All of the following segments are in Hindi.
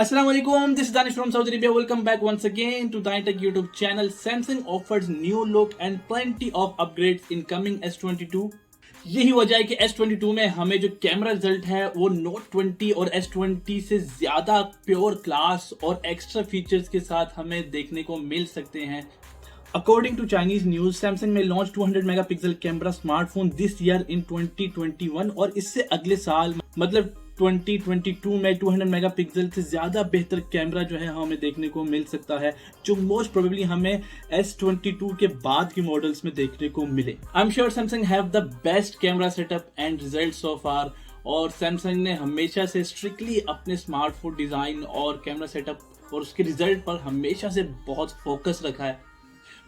Assalamualaikum, this is Danish from Saudi Arabia. Welcome back once again to DANI-TEK YouTube channel. Samsung offers new look and plenty of upgrades in coming S22. यही वजह है कि S22 में हमें जो कैमरा रिजल्ट है वो Note 20 और S20 से ज्यादा प्योर क्लास और एक्स्ट्रा फीचर्स के साथ हमें देखने को मिल सकते हैं. According to Chinese news, Samsung may launch 200 megapixel camera smartphone this year in 2021 और इससे अगले साल मतलब 2022 में 200 मेगापिक्सल से ज्यादा बेहतर कैमरा जो है हमें देखने को मिल सकता है, जो मोस्ट प्रोबेबली हमें S22 के बाद के मॉडल्स में देखने को मिले. I am sure Samsung have the best camera setup and result so far, और Samsung ने हमेशा से स्ट्रिक्टली अपने स्मार्टफोन डिजाइन और कैमरा सेटअप और उसके रिजल्ट पर हमेशा से बहुत फोकस रखा है.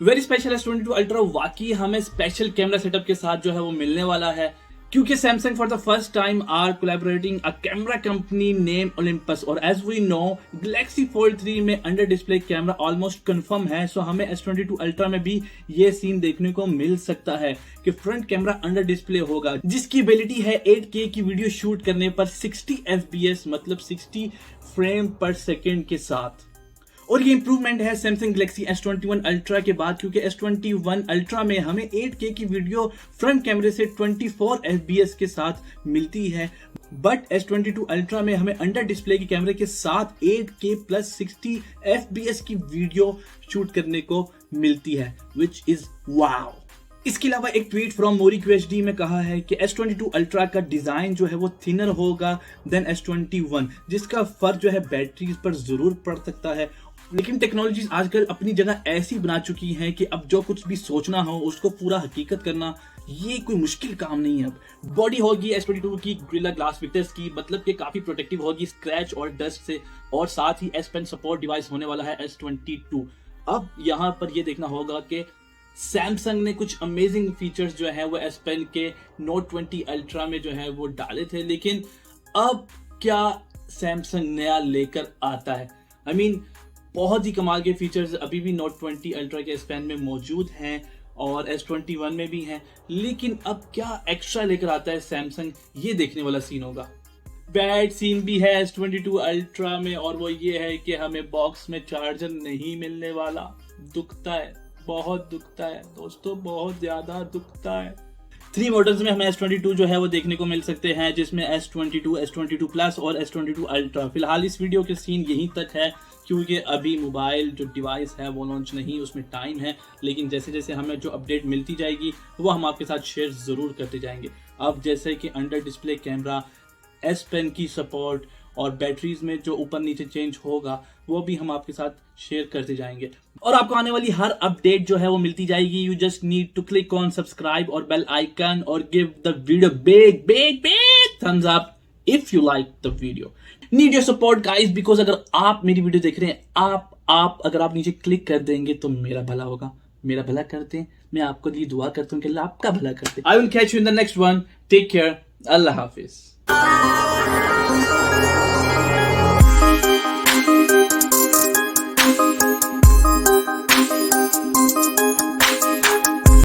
वेरी स्पेशल S22 अल्ट्रा वाकई हमें स्पेशल कैमरा सेटअप के साथ जो है वो मिलने वाला है, क्योंकि Samsung for the first time are collaborating a camera company named Olympus, और as we know Galaxy Fold 3 में under display camera almost confirm है. सो हमें S22 अल्ट्रा में भी ये सीन देखने को मिल सकता है कि फ्रंट कैमरा अंडर डिस्प्ले होगा, जिसकी एबिलिटी है 8K की वीडियो शूट करने पर 60 FPS मतलब 60 फ्रेम पर सेकेंड के साथ. और ये इंप्रूवमेंट है Samsung Galaxy S21 अल्ट्रा के बाद, क्योंकि S21 अल्ट्रा में हमें 8K की वीडियो फ्रंट कैमरे से 24 FPS के साथ मिलती है, बट S22 अल्ट्रा में हमें अंडर डिस्प्ले की कैमरे के साथ 8K प्लस 60 FPS की वीडियो शूट करने को मिलती है, विच इज वाव. इसके अलावा एक ट्वीट फ्रॉम MoriQHD में कहा है कि S22 अल्ट्रा का डिजाइन जो है वो थिनर होगा देन S21, जिसका फर्क जो है बैटरीज पर जरूर पड़ सकता है. लेकिन टेक्नोलॉजीज आजकल अपनी जगह ऐसी बना चुकी हैं कि अब जो कुछ भी सोचना हो उसको पूरा हकीकत करना ये कोई मुश्किल काम नहीं है. अब बॉडी होगी S22 की गोरिल्ला ग्लास विक्टर्स की, मतलब कि काफी प्रोटेक्टिव होगी स्क्रैच और डस्ट से, और साथ ही S Pen सपोर्ट डिवाइस होने वाला है S22. अब यहाँ पर ये देखना होगा कि Samsung ने कुछ अमेजिंग फीचर्स जो है वो S Pen के Note 20 अल्ट्रा में जो है वो डाले थे, लेकिन अब क्या Samsung नया लेकर आता है. I mean, बहुत ही कमाल के फीचर्स अभी भी Note 20 अल्ट्रा के S Pen में मौजूद हैं और S21 में भी हैं, लेकिन अब क्या एक्स्ट्रा लेकर आता है Samsung, ये देखने वाला सीन होगा. बैड सीन भी है S22 अल्ट्रा में, और वो ये है कि हमें बॉक्स में चार्जर नहीं मिलने वाला. दुखता है, बहुत दुखता है दोस्तों, बहुत ज्यादा दुखता है. 3 मॉडल्स में हमें S22 जो है वो देखने को मिल सकते हैं, जिसमें S22, S22 प्लस और S22 अल्ट्रा. फिलहाल इस वीडियो के सीन यहीं तक है, क्योंकि अभी मोबाइल जो डिवाइस है वो लॉन्च नहीं, उसमें टाइम है, लेकिन जैसे जैसे हमें जो अपडेट मिलती जाएगी वो हम आपके साथ शेयर ज़रूर करते जाएंगे. अब जैसे कि under display camera, S Pen की सपोर्ट और बैटरीज में जो ऊपर नीचे चेंज होगा वो भी हम आपके साथ शेयर करते जाएंगे, और आपको आने वाली हर अपडेट जो है वो मिलती जाएगी. You just need to click on subscribe और बेल आइकन और give the video big big big thumbs up if you like the video. Need your support guys, because अगर आप मेरी वीडियो देख रहे हैं, आप अगर आप नीचे क्लिक कर देंगे तो मेरा भला होगा. मेरा भला करते हैं, मैं आपको लिए दुआ करता हूँ कि अल्लाह आपका भला करते. I will catch you in the next one. Take care. Allah Hafiz.